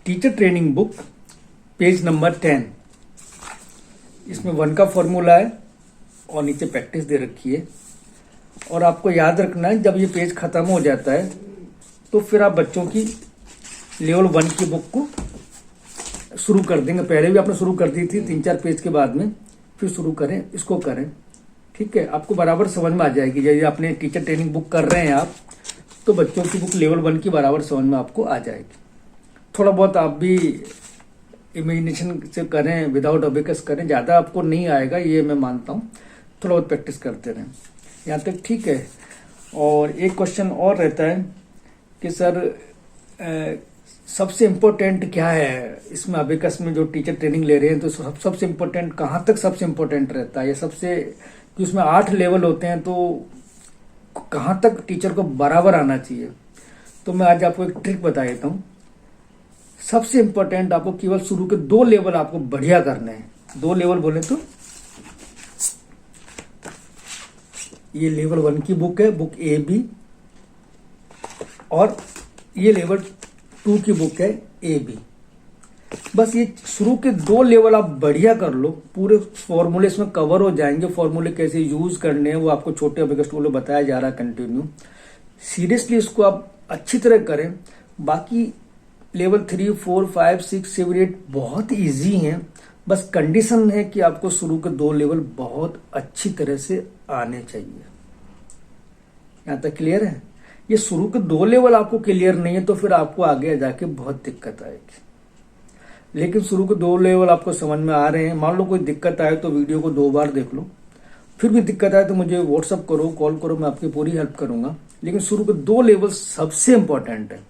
Teacher training book page number 10। इसमें 1 का formula है और नीचे प्रैक्टिस दे रखी है। और आपको याद रखना है, जब ये पेज खत्म हो जाता है तो फिर आप बच्चों की लेवल 1 की बुक को शुरू कर देंगे। पहले भी आपने शुरू कर दी थी 3-4 पेज के बाद में, फिर शुरू करें, इसको करें। ठीक है, आपको बराबर समझ में आ जाएगी। यदि आपने टीचर ट्रेनिंग बुक कर रहे हैं आप, तो बच्चों की बुक लेवल 1 की बराबर समझ में आपको आ जाएगी। थोड़ा बहुत आप भी इमेजिनेशन से करें, विदाउट अबेकस करें, ज़्यादा आपको नहीं आएगा ये मैं मानता हूँ। थोड़ा बहुत प्रैक्टिस करते रहें, यहाँ तक ठीक है। और एक क्वेश्चन और रहता है कि सर सबसे इम्पोर्टेंट क्या है इसमें, अबेकस में जो टीचर ट्रेनिंग ले रहे हैं, तो सबसे इम्पोर्टेंट कहाँ तक सबसे इम्पोर्टेंट रहता है? ये सबसे, कि उसमें 8 लेवल होते हैं, तो कहाँ तक टीचर को बराबर आना चाहिए? तो मैं आज आपको एक ट्रिक बता देता हूँ। सबसे इम्पोर्टेंट आपको केवल शुरू के 2 लेवल आपको बढ़िया करने हैं। 2 लेवल बोले तो ये लेवल 1 की बुक है, बुक ए बी, और ये लेवल 2 की बुक है ए बी। बस ये शुरू के 2 लेवल आप बढ़िया कर लो, पूरे फॉर्मूले इसमें कवर हो जाएंगे। फॉर्मूले कैसे यूज करने हैं वो आपको छोटे अबेकस टूल में बताया जा रहा है कंटिन्यू। सीरियसली इसको आप अच्छी तरह करें। बाकी लेवल 3, 4, 5, 6, 7, 8 बहुत इजी हैं। बस कंडीशन है कि आपको शुरू के 2 लेवल बहुत अच्छी तरह से आने चाहिए। यहाँ तक क्लियर है? ये शुरू के 2 लेवल आपको क्लियर नहीं है तो फिर आपको आगे जाके बहुत दिक्कत आएगी। लेकिन शुरू के 2 लेवल आपको समझ में आ रहे हैं। मान लो कोई दिक्कत आए तो वीडियो को 2 बार देख लो। फिर भी दिक्कत आए तो मुझे व्हाट्सअप करो, कॉल करो, मैं आपकी पूरी हेल्प करूंगा। लेकिन शुरू के 2 लेवल सबसे इंपॉर्टेंट है।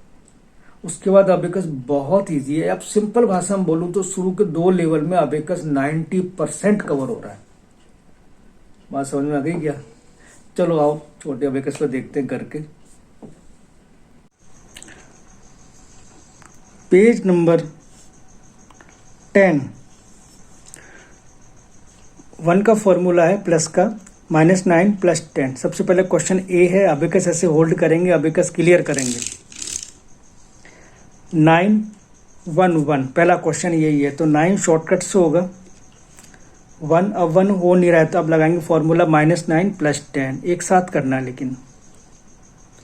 उसके बाद अबेकस बहुत ईजी है। आप सिंपल भाषा में बोलूं तो शुरू के 2 लेवल में अबेकस 90% कवर हो रहा है। बात समझ में आ गई क्या? चलो आओ छोटे अबेकस पर देखते हैं करके। Page number 10। 1 का फॉर्मूला है प्लस का, -9 + 10। सबसे पहले क्वेश्चन ए है, अबेकस ऐसे होल्ड करेंगे, अबेकस क्लियर करेंगे। 9 1 1 पहला क्वेश्चन यही है, तो 9 शॉर्टकट से होगा 1। अब 1 हो नहीं रहा है तो अब लगाएंगे फॉर्मूला -9 + 10। एक साथ करना है, लेकिन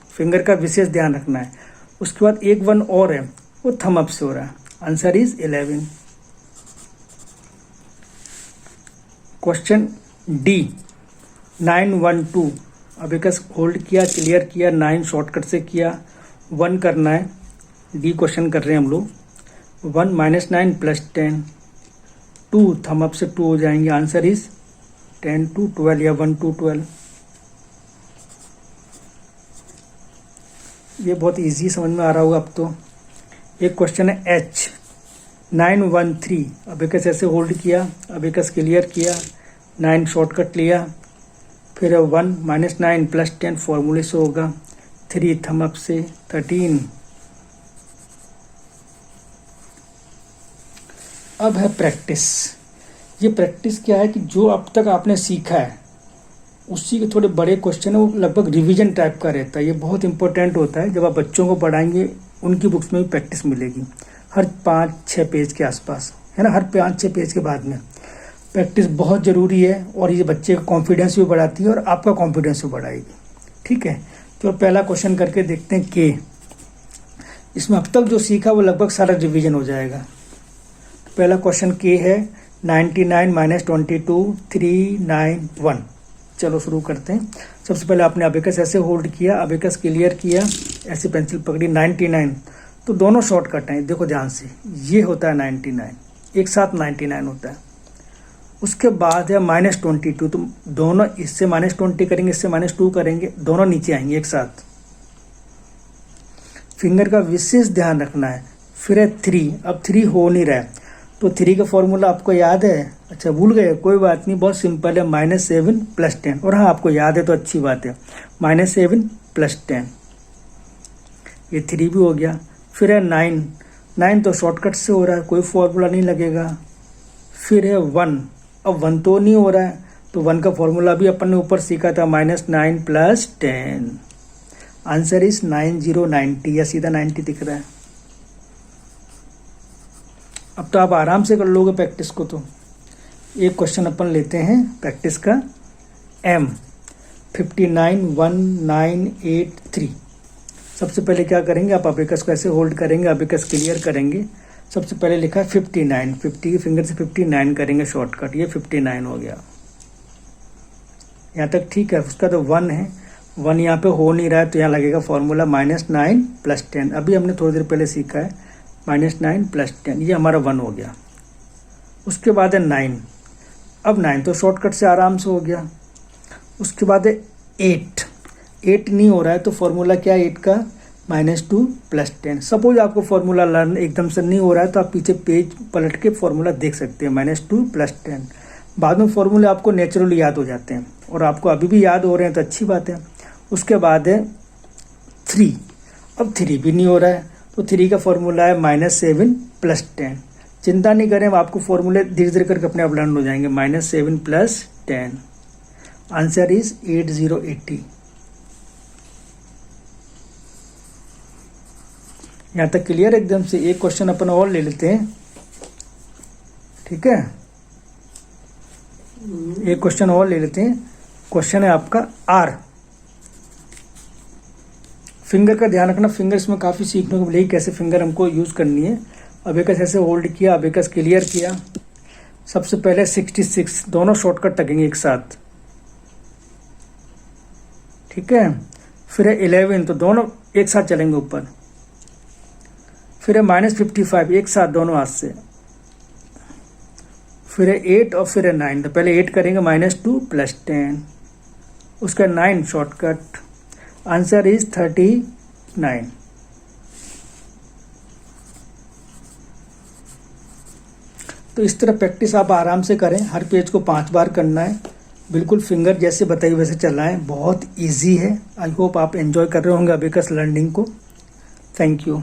फिंगर का विशेष ध्यान रखना है। उसके बाद एक 1 और है, वो थम अप से हो रहा है। Answer is 11। Question D 9 1 2 abacus hold किया, क्लियर किया, 9 शॉर्टकट से किया, 1 करना है। डी क्वेश्चन कर रहे हैं हम लोग। 1 -9 + 10 2 थम अप से 2 हो जाएंगे। आंसर इज 10 to 12 या 1 to 12। ये बहुत इजी समझ में आ रहा होगा अब तो। एक क्वेश्चन है एच 9 1 3 अबेकस ऐसे होल्ड किया, अबेकस क्लियर किया, 9 शॉर्टकट लिया, फिर 1 -9 + 10 फॉर्मूले से होगा, 3 थम अप से 13। अब है प्रैक्टिस। ये प्रैक्टिस क्या है कि जो अब तक आपने सीखा है उसी के थोड़े बड़े क्वेश्चन है, वो लगभग रिवीजन टाइप का रहता है। ये बहुत इंपॉर्टेंट होता है। जब आप बच्चों को पढ़ाएंगे उनकी बुक्स में भी प्रैक्टिस मिलेगी हर 5-6 पेज के आसपास, है ना। हर 5-6 पेज के बाद में प्रैक्टिस बहुत ज़रूरी है, और ये बच्चे का कॉन्फिडेंस भी बढ़ाती है और आपका कॉन्फिडेंस भी बढ़ाएगी। ठीक है, तो पहला क्वेश्चन करके देखते हैं के। इसमें अब तक जो सीखा वो लगभग सारा रिविजन हो जाएगा। पहला क्वेश्चन के है 99 - 22 3 9 1। चलो शुरू करते हैं। सबसे पहले आपने अबेकस ऐसे होल्ड किया, अबेकस क्लियर किया, ऐसे पेंसिल पकड़ी, 99 तो दोनों शॉर्टकट हैं, देखो ध्यान से। ये होता है 99, एक साथ 99 होता है। उसके बाद है -22, तो दोनों इससे -20 करेंगे, इससे -2 करेंगे, दोनों नीचे आएंगे एक साथ। फिंगर का विशेष ध्यान रखना है। फिर है 3, अब 3 हो नहीं रहा है तो 3 का फॉर्मूला आपको याद है? अच्छा भूल गए, कोई बात नहीं, बहुत सिंपल है, -7 + 10। और हाँ, आपको याद है तो अच्छी बात है, -7 + 10। ये 3 भी हो गया। फिर है 9 तो शॉर्टकट से हो रहा है, कोई फॉर्मूला नहीं लगेगा। फिर है 1, अब 1 तो नहीं हो रहा है तो 1 का फॉर्मूला भी अपन ने ऊपर सीखा था, -9 + 10। आंसर इज 90 90, या सीधा 90 दिख रहा है। अब तो आप आराम से कर लोगे प्रैक्टिस को। तो एक क्वेश्चन अपन लेते हैं प्रैक्टिस का, M 591983। सबसे पहले क्या करेंगे, आप अबेकस को ऐसे होल्ड करेंगे, अबेकस क्लियर करेंगे। सबसे पहले लिखा है 59, 50 की फिंगर से 59 करेंगे शॉर्टकट, ये 59 हो गया। यहाँ तक ठीक है। उसका तो 1 है, 1 यहाँ पे हो नहीं रहा है, तो यहाँ लगेगा फॉर्मूला -9 + 10। अभी हमने थोड़ी देर पहले सीखा है -9 + 10, ये हमारा 1 हो गया। उसके बाद है 9, अब 9 तो शॉर्टकट से आराम से हो गया। उसके बाद है 8, 8 नहीं हो रहा है, तो फॉर्मूला क्या है 8 का, -2 + 10। सपोज आपको फॉर्मूला लर्न एकदम से नहीं हो रहा है, तो आप पीछे पेज पलट के फॉर्मूला देख सकते हैं, -2 + 10। बाद में फॉर्मूले आपको नेचुरली याद हो जाते हैं, और आपको अभी भी याद हो रहे हैं तो अच्छी बात है। उसके बाद है 3, अब 3 भी नहीं हो रहा है, तो 3 का फॉर्मूला है -7 + 10। चिंता नहीं करें, आपको फॉर्मूले धीरे धीरे करके अपने आप लर्न हो जाएंगे। -7 + 10, आंसर इज 8080। यहाँ तक क्लियर एकदम से। एक क्वेश्चन अपन और ले लेते हैं, ठीक है, एक क्वेश्चन और ले लेते हैं। क्वेश्चन है आपका R। फिंगर का ध्यान रखना, फिंगर्स में काफ़ी सीखने को मिलेगी कैसे फिंगर हमको यूज़ करनी है। अबेकस ऐसे होल्ड किया, अबेकस क्लियर किया। सबसे पहले 66, दोनों शॉर्टकट लगेंगे एक साथ, ठीक है। फिर है 11, तो दोनों एक साथ चलेंगे ऊपर। फिर है -55, एक साथ दोनों हाथ से। फिर है 8 और फिर है 9, तो पहले 8 करेंगे -2 + 10, उसका 9 शॉर्टकट, आंसर इज 39। तो इस तरह प्रैक्टिस आप आराम से करें, हर पेज को 5 बार करना है, बिल्कुल फिंगर जैसे बताइए वैसे चलाएं, बहुत इजी है। आई होप आप एंजॉय कर रहे होंगे अबेकस लर्निंग को। Thank you.